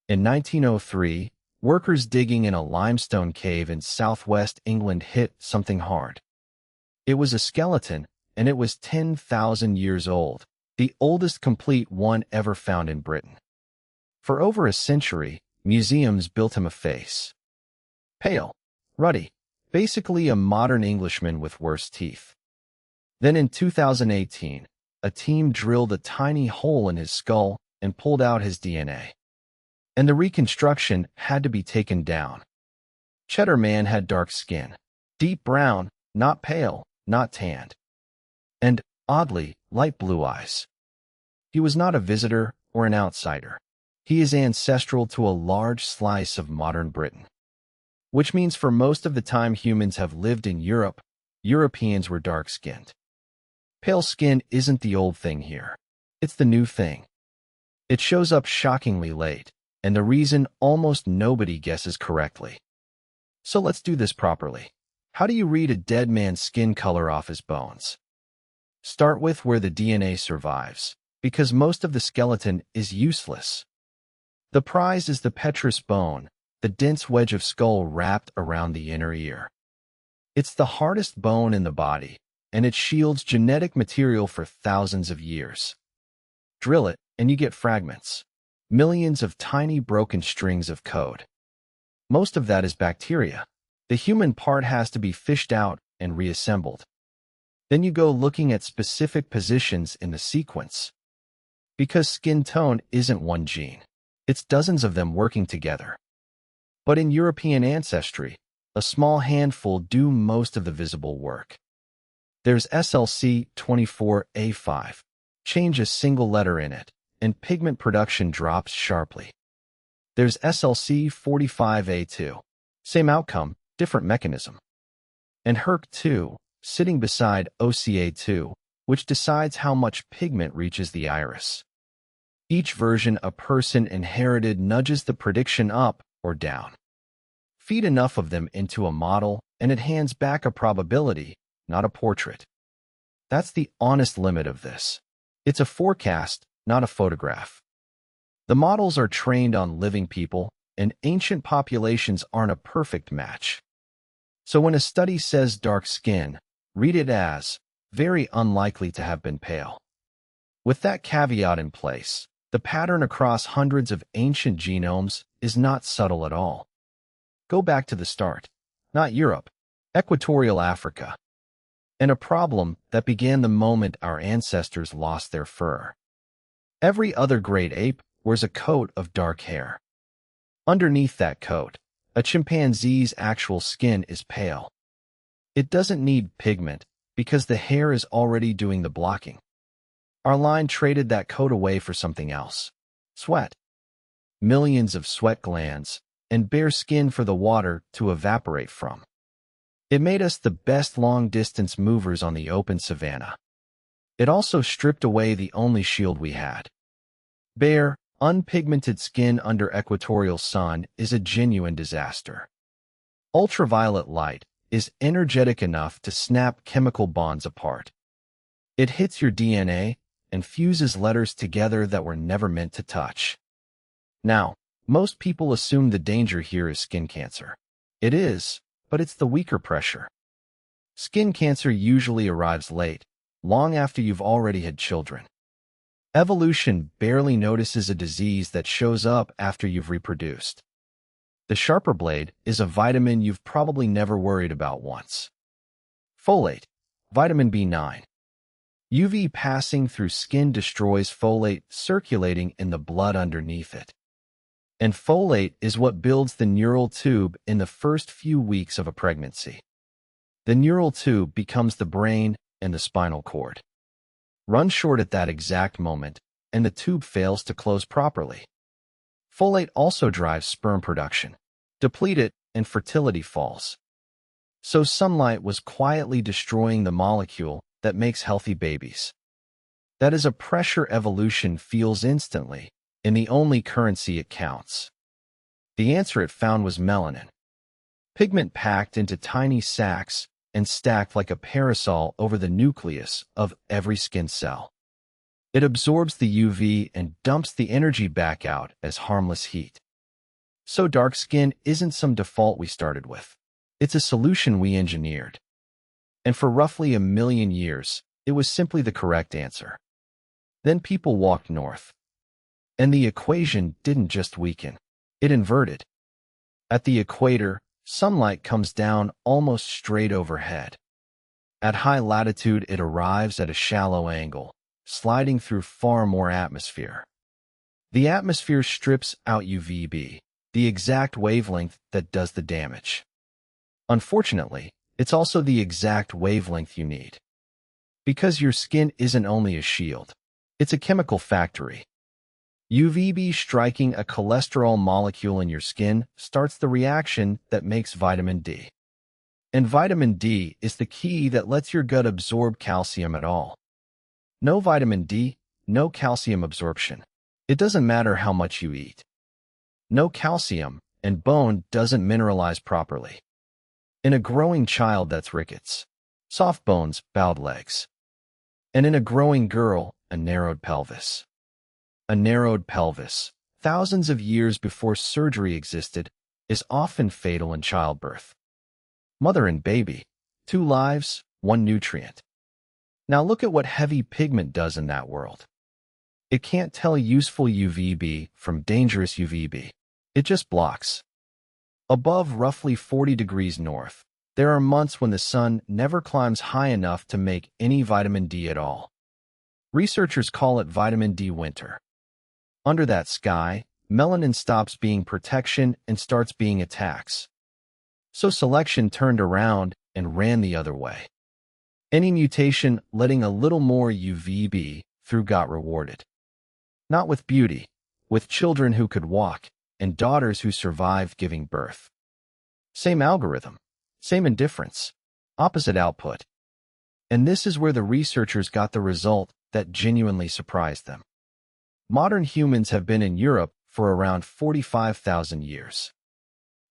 In 1903, workers digging in a limestone cave in southwest England hit something hard. It was a skeleton, and it was 10,000 years old, the oldest complete one ever found in Britain. For over a century, museums built him a face. Pale, ruddy, basically a modern Englishman with worse teeth. Then in 2018, a team drilled a tiny hole in his skull and pulled out his DNA. And the reconstruction had to be taken down. Cheddar Man had dark skin, deep brown, not pale, not tanned, and, oddly, light blue eyes. He was not a visitor or an outsider. He is ancestral to a large slice of modern Britain. Which means for most of the time humans have lived in Europe, Europeans were dark-skinned. Pale skin isn't the old thing here. It's the new thing. It shows up shockingly late, and the reason almost nobody guesses correctly. So let's do this properly. How do you read a dead man's skin color off his bones? Start with where the DNA survives, because most of the skeleton is useless. The prize is the petrous bone, the dense wedge of skull wrapped around the inner ear. It's the hardest bone in the body, and it shields genetic material for thousands of years. Drill it, and you get fragments. Millions of tiny broken strings of code. Most of that is bacteria. The human part has to be fished out and reassembled. Then you go looking at specific positions in the sequence. Because skin tone isn't one gene. It's dozens of them working together. But in European ancestry, a small handful do most of the visible work. There's SLC24A5. Change a single letter in it, and pigment production drops sharply. There's SLC45A2. Same outcome, different mechanism. And HERC2, sitting beside OCA2, which decides how much pigment reaches the iris. Each version a person inherited nudges the prediction up or down. Feed enough of them into a model, and it hands back a probability, not a portrait. That's the honest limit of this. It's a forecast, not a photograph. The models are trained on living people, and ancient populations aren't a perfect match. So when a study says dark skin, read it as very unlikely to have been pale. With that caveat in place, the pattern across hundreds of ancient genomes is not subtle at all. Go back to the start. Not Europe, equatorial Africa. And a problem that began the moment our ancestors lost their fur. Every other great ape wears a coat of dark hair. Underneath that coat, a chimpanzee's actual skin is pale. It doesn't need pigment because the hair is already doing the blocking. Our line traded that coat away for something else. Sweat. Millions of sweat glands, and bare skin for the water to evaporate from. It made us the best long-distance movers on the open savanna. It also stripped away the only shield we had. Bare, unpigmented skin under equatorial sun is a genuine disaster. Ultraviolet light is energetic enough to snap chemical bonds apart. It hits your DNA and fuses letters together that were never meant to touch. Now, most people assume the danger here is skin cancer. It is, but it's the weaker pressure. Skin cancer usually arrives late, long after you've already had children. Evolution barely notices a disease that shows up after you've reproduced. The sharper blade is a vitamin you've probably never worried about once. Folate, vitamin B9. UV passing through skin destroys folate circulating in the blood underneath it. And folate is what builds the neural tube in the first few weeks of a pregnancy. The neural tube becomes the brain and the spinal cord. Run short at that exact moment, and the tube fails to close properly. Folate also drives sperm production. Deplete it, and fertility falls. So sunlight was quietly destroying the molecule that makes healthy babies. That is a pressure evolution feels instantly, and the only currency it counts. The answer it found was melanin. Pigment packed into tiny sacs and stacked like a parasol over the nucleus of every skin cell. It absorbs the UV and dumps the energy back out as harmless heat. So dark skin isn't some default we started with. It's a solution we engineered. And for roughly 1 million years, it was simply the correct answer. Then people walked north. And the equation didn't just weaken. It inverted. At the equator, sunlight comes down almost straight overhead. At high latitude, it arrives at a shallow angle, sliding through far more atmosphere. The atmosphere strips out UVB, the exact wavelength that does the damage. Unfortunately, it's also the exact wavelength you need. Because your skin isn't only a shield, it's a chemical factory. UVB striking a cholesterol molecule in your skin starts the reaction that makes vitamin D. And vitamin D is the key that lets your gut absorb calcium at all. No vitamin D, no calcium absorption. It doesn't matter how much you eat. No calcium, and bone doesn't mineralize properly. In a growing child, that's rickets. Soft bones, bowed legs. And in a growing girl, a narrowed pelvis. A narrowed pelvis, thousands of years before surgery existed, is often fatal in childbirth. Mother and baby, 2 lives, 1 nutrient. Now look at what heavy pigment does in that world. It can't tell useful UVB from dangerous UVB. It just blocks. Above roughly 40 degrees north, there are months when the sun never climbs high enough to make any vitamin D at all. Researchers call it vitamin D winter. Under that sky, melanin stops being protection and starts being attacks. So selection turned around and ran the other way. Any mutation letting a little more UVB through got rewarded. Not with beauty, with children who could walk, and daughters who survived giving birth. Same algorithm, same indifference, opposite output. And this is where the researchers got the result that genuinely surprised them. Modern humans have been in Europe for around 45,000 years.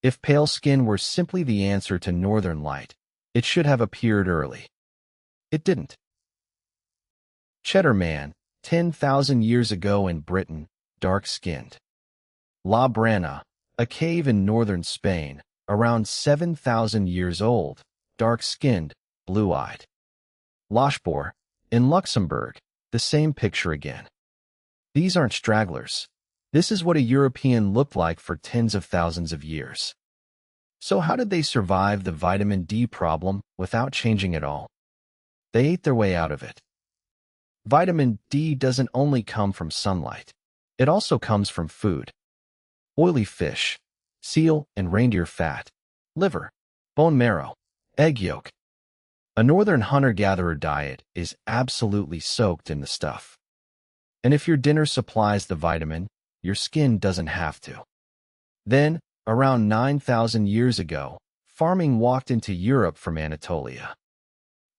If pale skin were simply the answer to northern light, it should have appeared early. It didn't. Cheddar Man, 10,000 years ago in Britain, dark-skinned. La Braña, a cave in northern Spain, around 7,000 years old, dark-skinned, blue-eyed. Loschbour, in Luxembourg, the same picture again. These aren't stragglers. This is what a European looked like for tens of thousands of years. So how did they survive the vitamin D problem without changing at all? They ate their way out of it. Vitamin D doesn't only come from sunlight. It also comes from food. Oily fish, seal and reindeer fat, liver, bone marrow, egg yolk. A northern hunter-gatherer diet is absolutely soaked in the stuff. And if your dinner supplies the vitamin, your skin doesn't have to. Then, around 9,000 years ago, farming walked into Europe from Anatolia.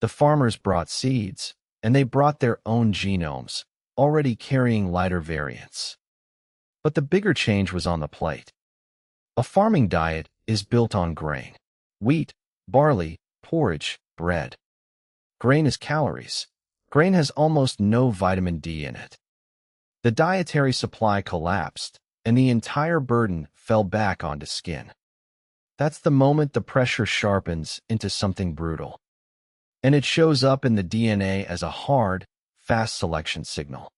The farmers brought seeds, and they brought their own genomes, already carrying lighter variants. But the bigger change was on the plate. A farming diet is built on grain. Wheat, barley, porridge, bread. Grain is calories. Grain has almost no vitamin D in it. The dietary supply collapsed, and the entire burden fell back onto skin. That's the moment the pressure sharpens into something brutal. And it shows up in the DNA as a hard, fast selection signal.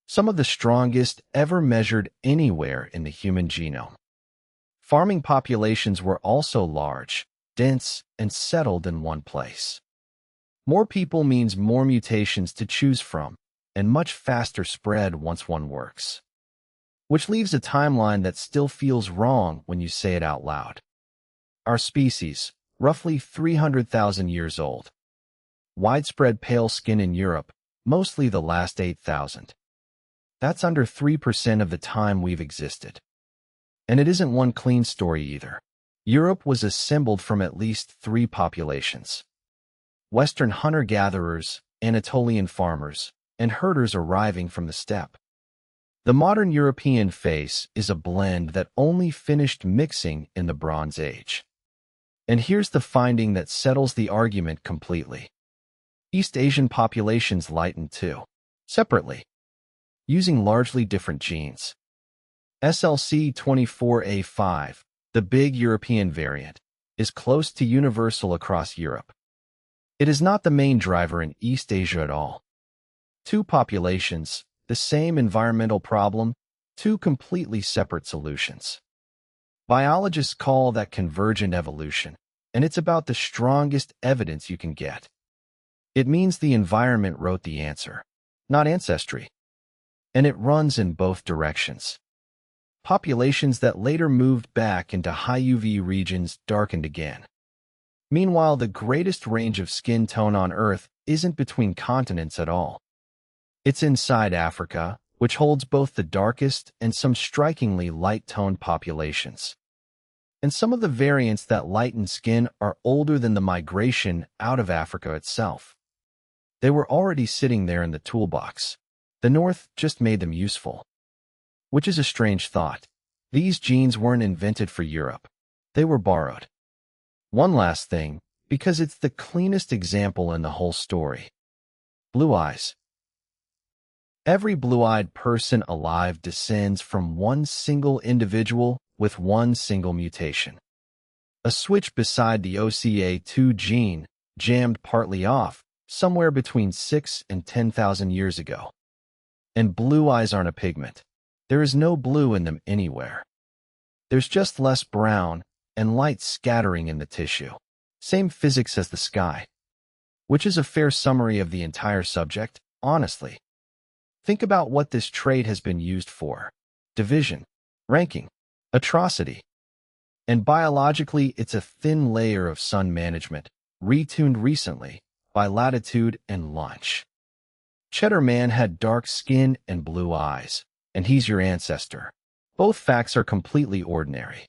Some of the strongest ever measured anywhere in the human genome. Farming populations were also large, dense, and settled in one place. More people means more mutations to choose from, and much faster spread once one works. Which leaves a timeline that still feels wrong when you say it out loud. Our species, roughly 300,000 years old. Widespread pale skin in Europe, mostly the last 8,000. That's under 3% of the time we've existed. And it isn't one clean story either. Europe was assembled from at least 3 populations. Western hunter-gatherers, Anatolian farmers, and herders arriving from the steppe. The modern European face is a blend that only finished mixing in the Bronze Age. And here's the finding that settles the argument completely. East Asian populations lightened too, separately, using largely different genes. SLC24A5, the big European variant, is close to universal across Europe. It is not the main driver in East Asia at all. Two populations, the same environmental problem, two completely separate solutions. Biologists call that convergent evolution, and it's about the strongest evidence you can get. It means the environment wrote the answer, not ancestry. And it runs in both directions. Populations that later moved back into high UV regions darkened again. Meanwhile, the greatest range of skin tone on Earth isn't between continents at all. It's inside Africa, which holds both the darkest and some strikingly light-toned populations. And some of the variants that lighten skin are older than the migration out of Africa itself. They were already sitting there in the toolbox. The North just made them useful. Which is a strange thought. These genes weren't invented for Europe. They were borrowed. One last thing, because it's the cleanest example in the whole story. Blue eyes. Every blue-eyed person alive descends from one single individual with one single mutation. A switch beside the OCA2 gene jammed partly off somewhere between 6 and 10,000 years ago. And blue eyes aren't a pigment. There is no blue in them anywhere. There's just less brown and light scattering in the tissue. Same physics as the sky. Which is a fair summary of the entire subject, honestly. Think about what this trait has been used for. Division, ranking, atrocity. And biologically, it's a thin layer of sun management, retuned recently by latitude and launch. Cheddar Man had dark skin and blue eyes, and he's your ancestor. Both facts are completely ordinary.